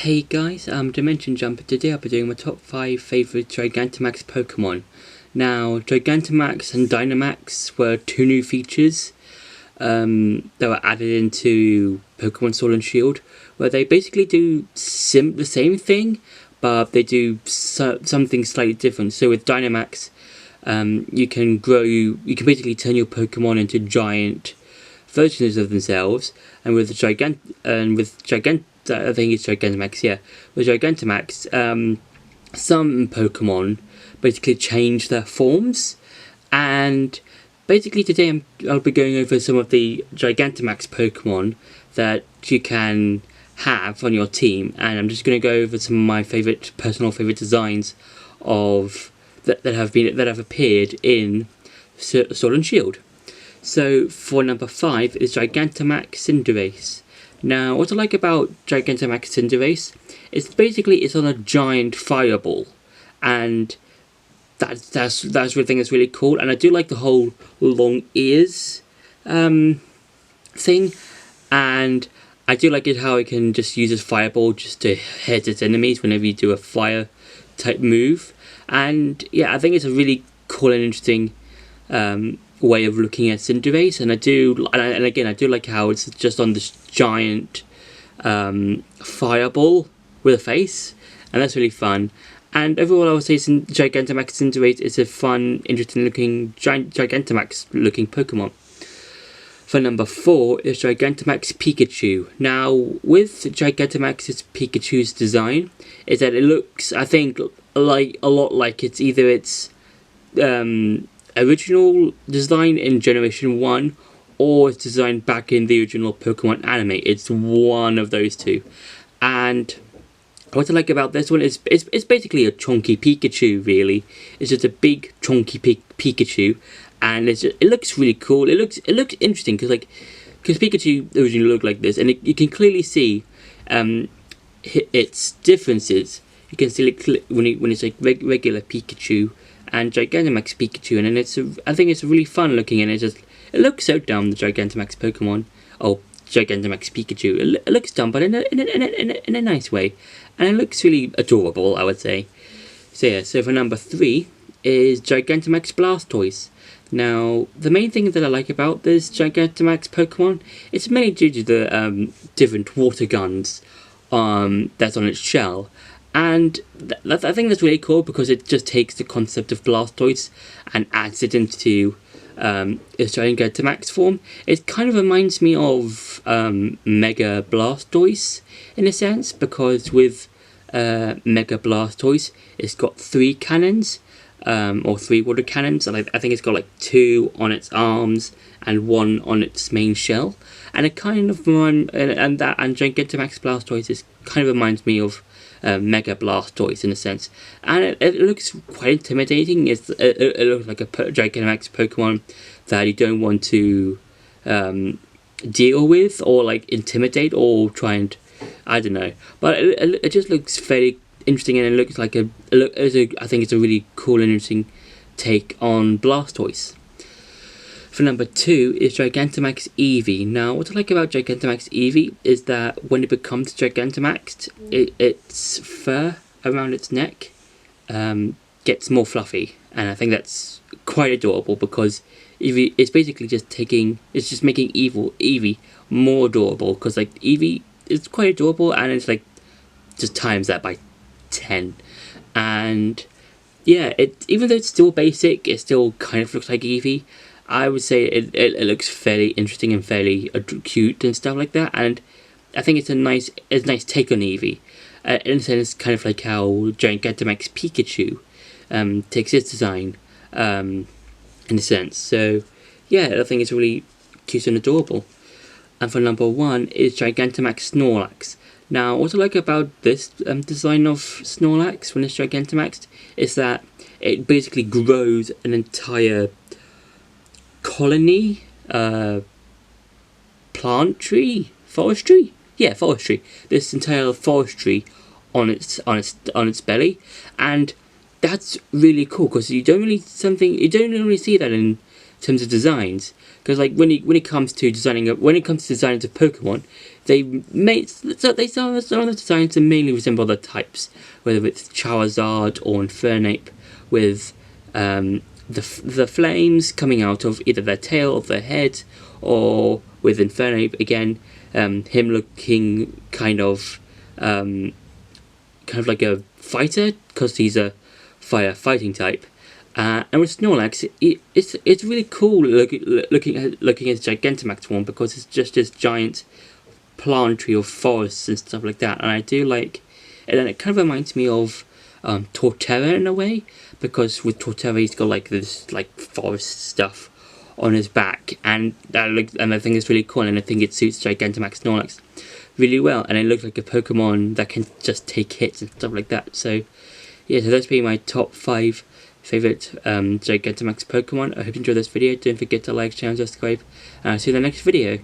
Hey guys, Dimension Jumper. Today I'll be doing my top 5 favourite Gigantamax Pokémon. Now, Gigantamax and Dynamax were two new features that were added into Pokemon Sword and Shield, where they basically do the same thing, but they do something slightly different. So with Dynamax, you can basically turn your Pokemon into giant versions of themselves, and with I think it's Gigantamax, yeah. With Gigantamax, some Pokemon basically change their forms, and basically today I'll be going over some of the Gigantamax Pokemon that you can have on your team, and I'm just going to go over some of my personal favourite designs of that have appeared in Sword and Shield. So for number 5 is Gigantamax Syndrace. Now, what I like about Gigantamax Syndrace is basically it's on a giant fireball, and that's one thing that's really cool. And I do like the whole long ears thing, and I do like it how it can just use its fireball just to hit its enemies whenever you do a fire type move. And yeah, I think it's a really cool and interesting way of looking at Syndrace, and I do like how it's just on this giant fireball with a face, and that's really fun. And overall, I would say Gigantamax Syndrace is a fun, interesting looking Gigantamax looking Pokemon. For number 4 is Gigantamax Pikachu. Now, with Gigantamax's Pikachu's design, is that it looks, I think, like a lot like it's either its original design in Generation 1 or it's designed back in the original Pokemon anime. It's one of those two. And what I like about this one is it's basically a chunky Pikachu, really. It's just a big chunky Pikachu, and it looks really cool. It looks interesting because Pikachu originally looked like this, and you can clearly see its differences. You can see it when it's like regular Pikachu and Gigantamax Pikachu, and then I think it's really fun looking, and it looks so dumb, the Gigantamax Pokemon. Oh, Gigantamax Pikachu. It looks dumb, but in a nice way, and it looks really adorable, I would say. So yeah, so for number 3 is Gigantamax Blastoise. Now, the main thing that I like about this Gigantamax Pokemon, it's mainly due to the different water guns that's on its shell. And I think that's really cool because it just takes the concept of Blastoise and adds it into its Gigantamax form. It kind of reminds me of Mega Blastoise in a sense, because with Mega Blastoise, it's got 3 cannons, or 3 water cannons, and I think it's got like 2 on its arms and 1 on its main shell. And it kind of Gigantamax Blastoise kind of reminds me of Mega Blastoise in a sense, and it looks quite intimidating. It looks like a Gigantamax Pokemon that you don't want to deal with or like intimidate or try and, I don't know, but it just looks very interesting, and it looks like I think it's a really cool and interesting take on Blastoise. For number 2 is Gigantamax Evie. Now, what I like about Gigantamax Evie is that when it becomes Gigantamaxed, its fur around its neck gets more fluffy, and I think that's quite adorable because Evie is basically just making Evie more adorable, because like Evie is quite adorable, and it's like just times that by 10. And yeah, even though it's still basic, it still kind of looks like Evie. I would say it looks fairly interesting and fairly cute and stuff like that, and I think it's a nice take on Evie. In a sense, kind of like how Gigantamax Pikachu takes its design, in a sense. So yeah, I think it's really cute and adorable. And for number 1 is Gigantamax Snorlax. Now, what I like about this design of Snorlax when it's Gigantamaxed is that it basically grows an entire colony, forestry. This entire forestry on its belly, and that's really cool because you don't really see that in terms of designs. Because like when it comes to designing a Pokemon, they made so they some of the designs to mainly resemble the types, whether it's Charizard or Infernape, with the flames coming out of either their tail or their head, or with Infernape again, him looking kind of like a fighter because he's a fighting type. And with Snorlax, it's really cool looking at Gigantamax form, because it's just this giant plant tree of forests and stuff like that. And I do like, and then it kind of reminds me of Torterra in a way, because with Torterra he's got like this like forest stuff on his back, and I think it's really cool, and I think it suits Gigantamax Snorlax really well, and it looks like a Pokemon that can just take hits and stuff like that. So yeah, so that's been my top 5 favourite Gigantamax Pokemon. I hope you enjoyed this video. Don't forget to like, share and subscribe, and I'll see you in the next video.